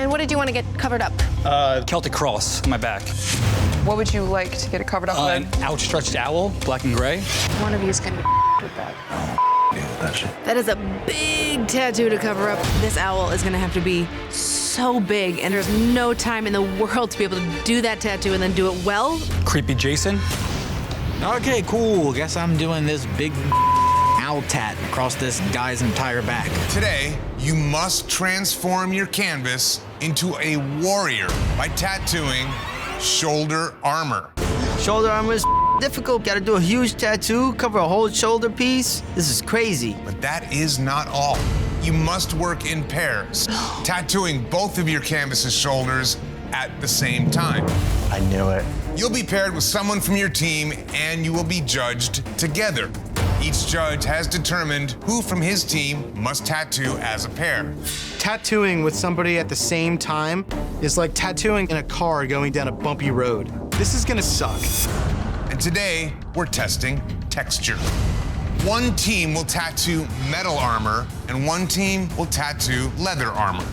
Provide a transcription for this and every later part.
And what did you want to get covered up? Celtic cross on my back. What would you like to get it covered up An with? outstretched owl, black and gray. One of you is going to be with that. That is a big tattoo to cover up. This owl is going to have to be so big, and there's no time in the world to be able to do that tattoo and then do it well. Creepy Jason. Okay, cool. Guess I'm doing this big owl tat across this guy's entire back. Today, you must transform your canvas into a warrior by tattooing shoulder armor. Shoulder armor is difficult. Gotta do a huge tattoo, cover a whole shoulder piece. This is crazy. But that is not all. You must work in pairs, tattooing both of your canvas's shoulders at the same time. I knew it. You'll be paired with someone from your team, and you will be judged together. Each judge has determined who from his team must tattoo as a pair. Tattooing with somebody at the same time is like tattooing in a car going down a bumpy road. This is gonna suck. And today, we're testing texture. One team will tattoo metal armor, and one team will tattoo leather armor.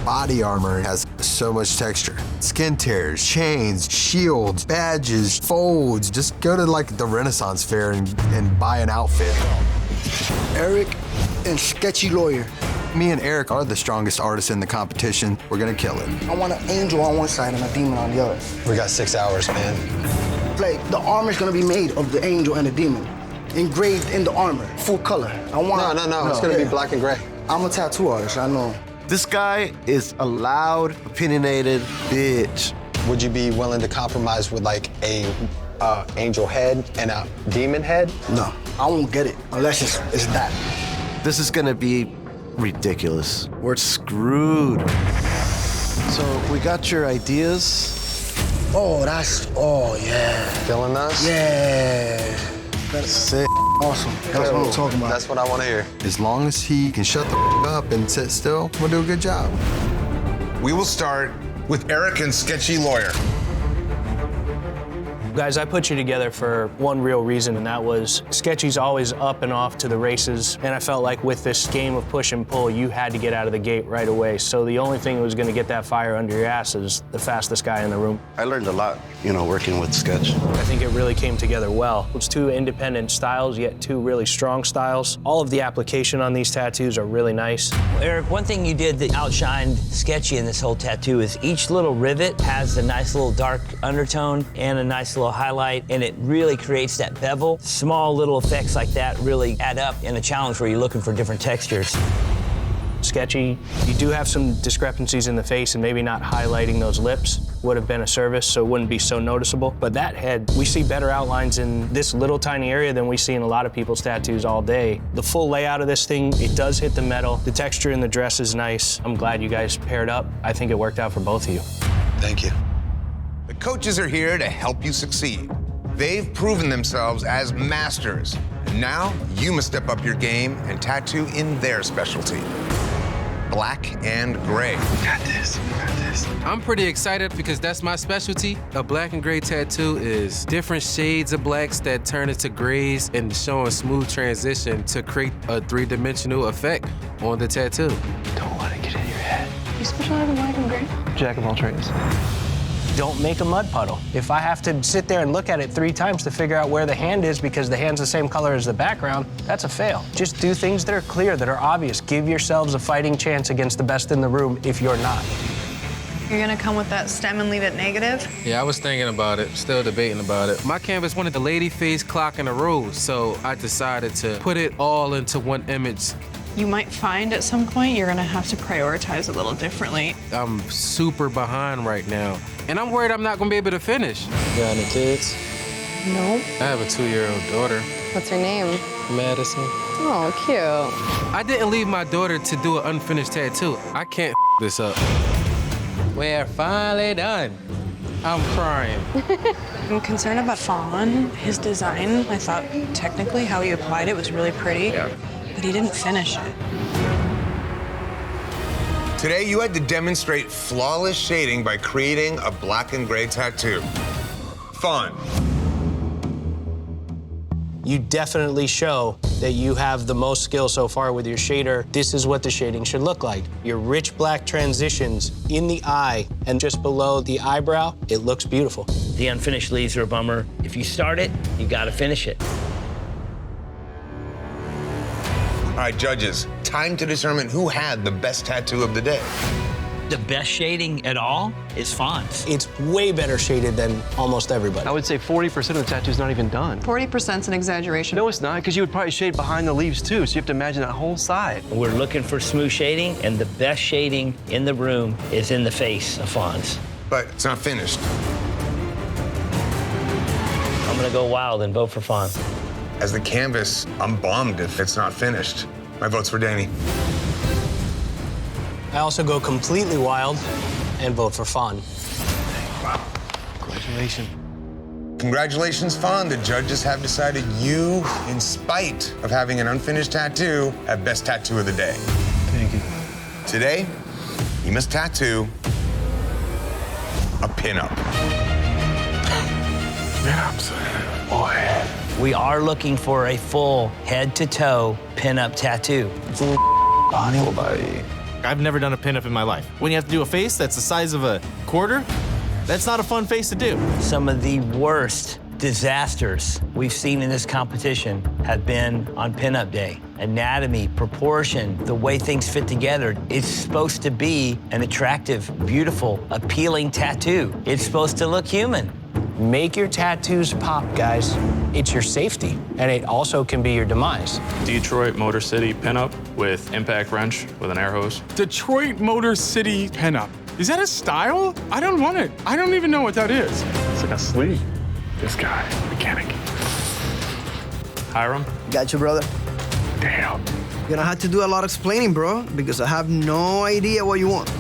Body armor has so much texture. Skin tears, chains, shields, badges, folds. Just go to like the Renaissance fair and buy an outfit. Eric and Sketchy Lawyer. Me and Eric are the strongest artists in the competition. We're gonna kill it. I want an angel on one side and a demon on the other. We got 6 hours, man. Like, the armor's gonna be made of the angel and the demon. Engraved in the armor, full color. No, it's gonna be black and gray. I'm a tattoo artist, I know. This guy is a loud, opinionated bitch. Would you be willing to compromise with like a angel head and a demon head? No, I won't get it unless it's that. This is gonna be ridiculous. We're screwed. So we got your ideas. Oh, yeah. Feeling us? Yeah. That's sick. Awesome. That's what I'm talking about. That's what I want to hear. As long as he can shut the up and sit still, we'll do a good job. We will start with Eric and Sketchy Lawyer. Guys, I put you together for one real reason, and that was Sketchy's always up and off to the races, and I felt like with this game of push and pull, you had to get out of the gate right away. So the only thing that was gonna get that fire under your ass is the fastest guy in the room. I learned a lot, working with Sketch. I think it really came together well. It's two independent styles, yet two really strong styles. All of the application on these tattoos are really nice. Well, Eric, one thing you did that outshined Sketchy in this whole tattoo is each little rivet has a nice little dark undertone and a nice little highlight, and it really creates that bevel. Small little effects like that really add up in a challenge where you're looking for different textures. Sketchy, you do have some discrepancies in the face, and maybe not highlighting those lips would have been a service, so it wouldn't be so noticeable. But that head, we see better outlines in this little tiny area than we see in a lot of people's tattoos all day. The full layout of this thing, it does hit the metal. The texture in the dress is nice. I'm glad you guys paired up. I think it worked out for both of you. Thank you. The coaches are here to help you succeed. They've proven themselves as masters. And now you must step up your game and tattoo in their specialty. Black and gray. Got this. I'm pretty excited because that's my specialty. A black and gray tattoo is different shades of blacks that turn into grays and show a smooth transition to create a three-dimensional effect on the tattoo. Don't let it get in your head. You specialize in black and gray? Jack of all trades. Don't make a mud puddle. If I have to sit there and look at it 3 times to figure out where the hand is because the hand's the same color as the background, that's a fail. Just do things that are clear, that are obvious. Give yourselves a fighting chance against the best in the room if you're not. You're gonna come with that stem and leave it negative? Yeah, I was thinking about it, still debating about it. My canvas wanted the lady face, clock, and a rose, so I decided to put it all into one image. You might find at some point you're gonna have to prioritize a little differently. I'm super behind right now, and I'm worried I'm not gonna be able to finish. You got any kids? No. I have a 2-year-old daughter. What's her name? Madison. Oh, cute. I didn't leave my daughter to do an unfinished tattoo. I can't this up. We're finally done. I'm crying. I'm concerned about Fawn, his design. I thought technically how he applied it was really pretty. Yeah. But he didn't finish it. Today, you had to demonstrate flawless shading by creating a black and gray tattoo. Fun. You definitely show that you have the most skill so far with your shader. This is what the shading should look like. Your rich black transitions in the eye and just below the eyebrow, it looks beautiful. The unfinished leaves are a bummer. If you start it, you gotta finish it. All right, judges, time to determine who had the best tattoo of the day. The best shading at all is Fawn's. It's way better shaded than almost everybody. I would say 40% of the tattoo's not even done. 40%'s an exaggeration. No, it's not, because you would probably shade behind the leaves too, so you have to imagine that whole side. We're looking for smooth shading, and the best shading in the room is in the face of Fawn's. But it's not finished. I'm gonna go wild and vote for Fawn. As the canvas, I'm bummed if it's not finished. My vote's for Danny. I also go completely wild and vote for Fawn. Wow. Congratulations. Congratulations, Fawn. The judges have decided you, in spite of having an unfinished tattoo, have best tattoo of the day. Thank you. Today, you must tattoo a pinup. Pinups, boy. We are looking for a full head-to-toe pinup tattoo. I've never done a pinup in my life. When you have to do a face that's the size of a quarter, that's not a fun face to do. Some of the worst disasters we've seen in this competition have been on pinup day. Anatomy, proportion, the way things fit together. It's supposed to be an attractive, beautiful, appealing tattoo. It's supposed to look human. Make your tattoos pop, guys. It's your safety, and it also can be your demise. Detroit Motor City pinup with impact wrench with an air hose. Detroit Motor City pinup. Is that a style? I don't want it. I don't even know what that is. It's like a sleeve. This guy, mechanic. Hiram? Got you, brother. Damn. You're gonna have to do a lot of explaining, bro, because I have no idea what you want.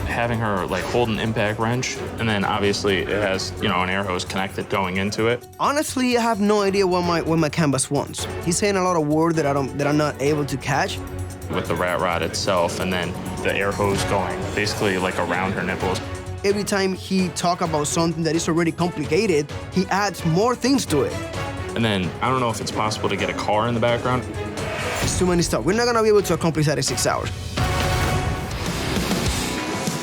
Having her like hold an impact wrench, and then obviously it has, you know, an air hose connected going into it. Honestly, I have no idea what my canvas wants. He's saying a lot of words that I'm not able to catch. With the rat rod itself, and then the air hose going basically like around her nipples. Every time he talk about something that is already complicated, he adds more things to it. And then I don't know if it's possible to get a car in the background. It's too many stuff. We're not gonna be able to accomplish that in 6 hours.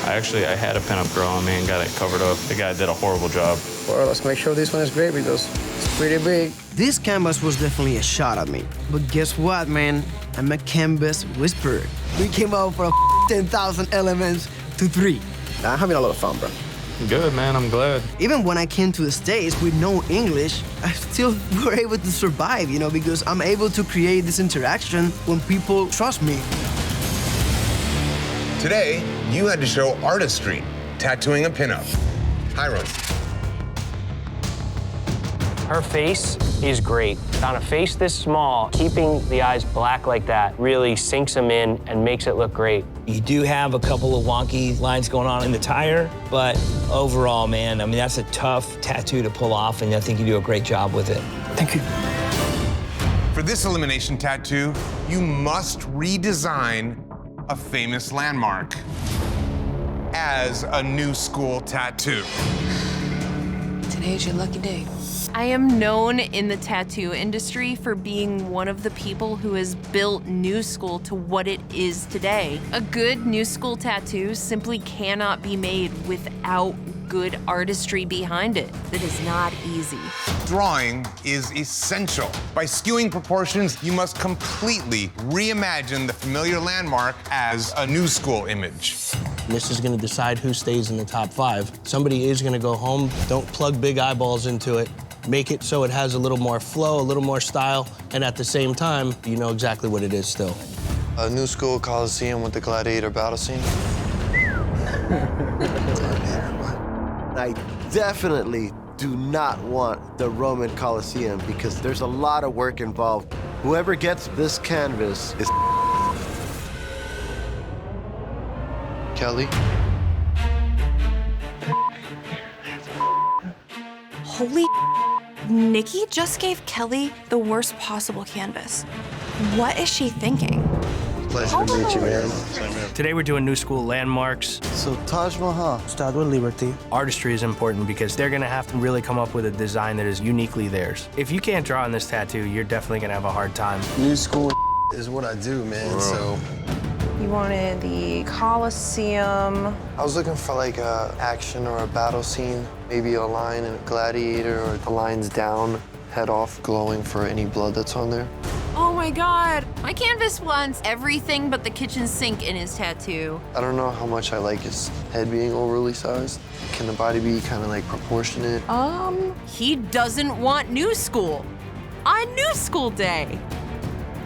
I had a pinup girl on me and got it covered up. The guy did a horrible job. Well, let's make sure this one is great because it's pretty big. This canvas was definitely a shot at me. But guess what, man? I'm a canvas whisperer. We came out from 10,000 elements to 3. I'm having a lot of fun, bro. Good, man, I'm glad. Even when I came to the States with no English, I still were able to survive, you know, because I'm able to create this interaction when people trust me. Today, you had to show artistry, tattooing a pinup. Hiram. Her face is great. On a face this small, keeping the eyes black like that really sinks them in and makes it look great. You do have a couple of wonky lines going on in the tire, but overall, man, I mean, that's a tough tattoo to pull off, and I think you do a great job with it. Thank you. For this elimination tattoo, you must redesign a famous landmark as a new school tattoo. Today's your lucky day. I am known in the tattoo industry for being one of the people who has built New School to what it is today. A good New School tattoo simply cannot be made without good artistry behind it. That is not easy. Drawing is essential. By skewing proportions, you must completely reimagine the familiar landmark as a new school image. This is gonna decide who stays in the top 5. Somebody is gonna go home. Don't plug big eyeballs into it. Make it so it has a little more flow, a little more style, and at the same time, you know exactly what it is still. A new school Colosseum with the gladiator battle scene. I definitely do not want the Roman Colosseum because there's a lot of work involved. Whoever gets this canvas is Kelly. Holy Nikki just gave Kelly the worst possible canvas. What is she thinking? Pleasure to meet you, man. Today we're doing new school landmarks. So Taj Mahal, Statue of Liberty. Artistry is important because they're gonna have to really come up with a design that is uniquely theirs. If you can't draw on this tattoo, you're definitely gonna have a hard time. New school is what I do, man, so. You wanted the Colosseum. I was looking for like a action or a battle scene, maybe a lion and a gladiator, or the lion's down, head off, glowing for any blood that's on there. Oh my god. My canvas wants everything but the kitchen sink in his tattoo. I don't know how much I like his head being overly sized. Can the body be kind of like proportionate? He doesn't want new school on new school day.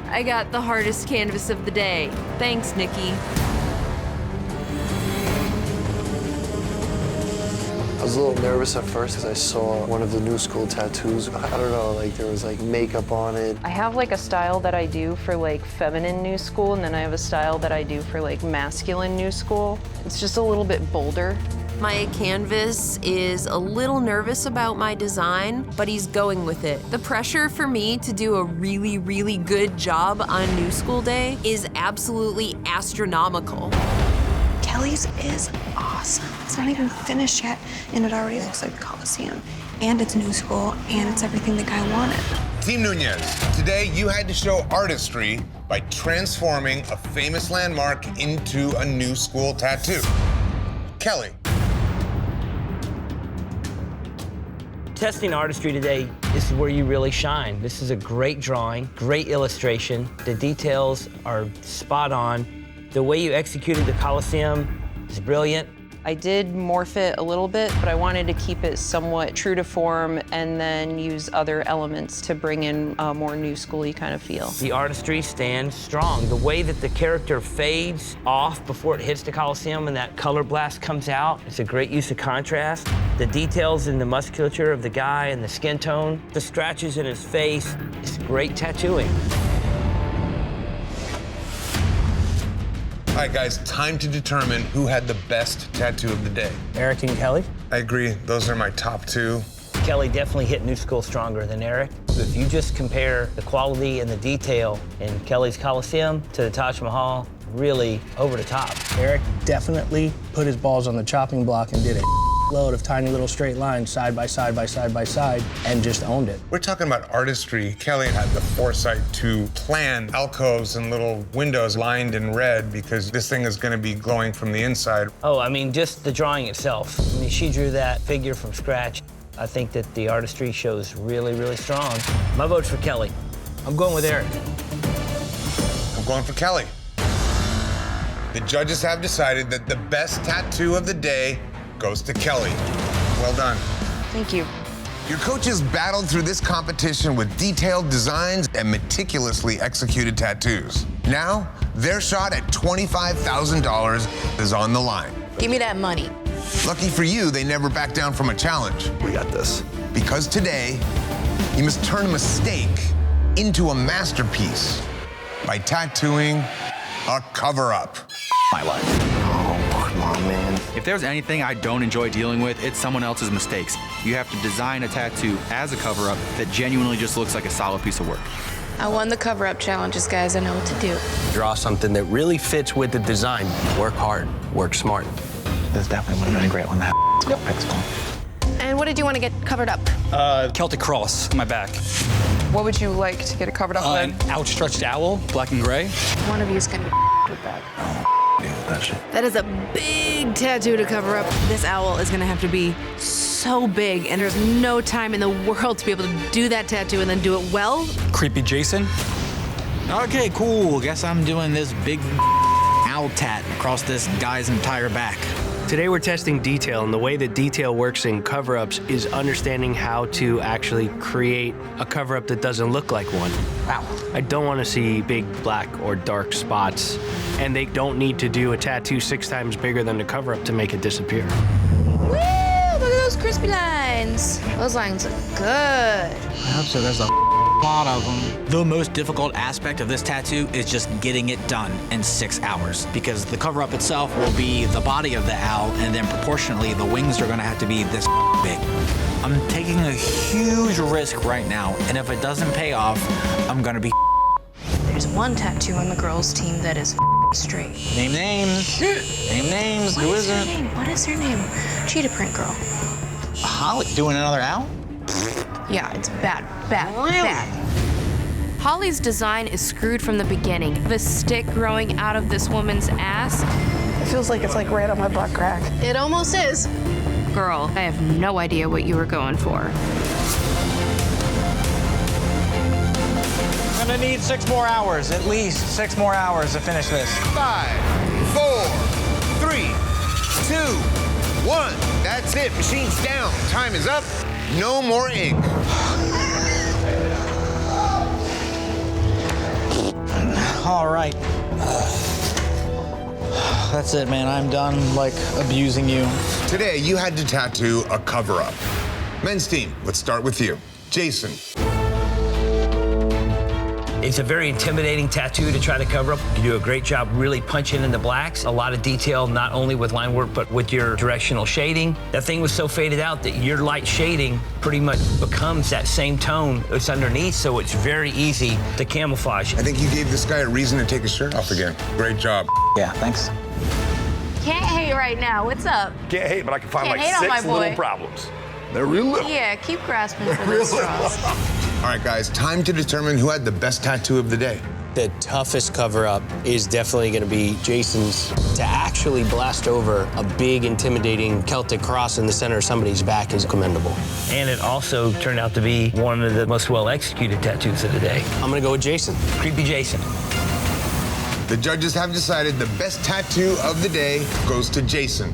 I got the hardest canvas of the day. Thanks, Nikki. I was a little nervous at first because I saw one of the new school tattoos. I don't know, like there was like makeup on it. I have like a style that I do for like feminine new school, and then I have a style that I do for like masculine new school. It's just a little bit bolder. My canvas is a little nervous about my design, but he's going with it. The pressure for me to do a really, really good job on New School Day is absolutely astronomical. Kelly's is awesome. It's not even finished yet, and it already looks like the Colosseum. And it's new school, and it's everything the guy wanted. Team Nunez, today you had to show artistry by transforming a famous landmark into a new school tattoo. Kelly. Testing artistry today, this is where you really shine. This is a great drawing, great illustration. The details are spot on. The way you executed the Colosseum is brilliant. I did morph it a little bit, but I wanted to keep it somewhat true to form and then use other elements to bring in a more new school-y kind of feel. The artistry stands strong. The way that the character fades off before it hits the Colosseum and that color blast comes out, it's a great use of contrast. The details in the musculature of the guy and the skin tone, the scratches in his face, it's great tattooing. All right, guys, time to determine who had the best tattoo of the day. Eric and Kelly? I agree, those are my top two. Kelly definitely hit New School stronger than Eric. If you just compare the quality and the detail in Kelly's Colosseum to the Taj Mahal, really over the top. Eric definitely put his balls on the chopping block and did a load of tiny little straight lines side by side by side by side and just owned it. We're talking about artistry. Kelly had the foresight to plan alcoves and little windows lined in red because this thing is gonna be glowing from the inside. Oh, I mean, just the drawing itself. I mean, she drew that figure from scratch. I think that the artistry shows really, really strong. My vote's for Kelly. I'm going with Eric. I'm going for Kelly. The judges have decided that the best tattoo of the day goes to Kelly. Well done. Thank you. Your coaches battled through this competition with detailed designs and meticulously executed tattoos. Now, their shot at $25,000 is on the line. Give me that money. Lucky for you, they never backed down from a challenge. We got this. Because today, you must turn a mistake into a masterpiece by tattooing a cover-up. My life. Oh, come on, man. If there's anything I don't enjoy dealing with, it's someone else's mistakes. You have to design a tattoo as a cover-up that genuinely just looks like a solid piece of work. I won the cover-up challenges, guys. I know what to do. Draw something that really fits with the design. Work hard, work smart. This definitely would have been a great one to have. Yep. Excellent. And what did you want to get covered up? Celtic cross on my back. What would you like to get it covered up An outstretched owl, black and gray. One of you is going to be with that. That is a big tattoo to cover up. This owl is gonna have to be so big, and there's no time in the world to be able to do that tattoo and then do it well. Creepy Jason. Okay, cool. Guess I'm doing this big owl tat across this guy's entire back. Today we're testing detail, and the way that detail works in cover-ups is understanding how to actually create a cover-up that doesn't look like one. Wow. I don't want to see big black or dark spots, and they don't need to do a tattoo 6 times bigger than the cover-up to make it disappear. Woo! Look at those crispy lines. Those lines look good. I hope so. There's a lot of them. The most difficult aspect of this tattoo is just getting it done in 6 hours, because the cover-up itself will be the body of the owl, and then proportionally the wings are gonna have to be this big. I'm taking a huge risk right now, and if it doesn't pay off, I'm gonna be. There's one tattoo on the girls' team that is straight. Name names. Name names. Who is it? What is her name? Cheetah print girl. Holly doing another owl? Yeah, it's bad, bad. Holly's design is screwed from the beginning. The stick growing out of this woman's ass. It feels like it's like right on my butt crack. It almost is. Girl, I have no idea what you were going for. I'm gonna need 6 more hours, at least 6 more hours to finish this. 5, 4, 3, 2, 1. That's it. Machine's down. Time is up. No more ink. All right. That's it, man. I'm done, like, abusing you. Today, you had to tattoo a cover-up. Men's team, let's start with you. Jason. It's a very intimidating tattoo to try to cover up. You do a great job really punching in the blacks. A lot of detail, not only with line work, but with your directional shading. That thing was so faded out that your light shading pretty much becomes that same tone that's underneath, so it's very easy to camouflage. I think you gave this guy a reason to take his shirt off again. Great job. Yeah, thanks. Can't hate right now. What's up? Can't hate, but I can find Can't like hate on my 6 boy. little problems. They're real little. Yeah, keep grasping for those straws. All right, guys, time to determine who had the best tattoo of the day. The toughest cover-up is definitely going to be Jason's. To actually blast over a big, intimidating Celtic cross in the center of somebody's back is commendable. And it also turned out to be one of the most well-executed tattoos of the day. I'm going to go with Jason. Creepy Jason. The judges have decided the best tattoo of the day goes to Jason.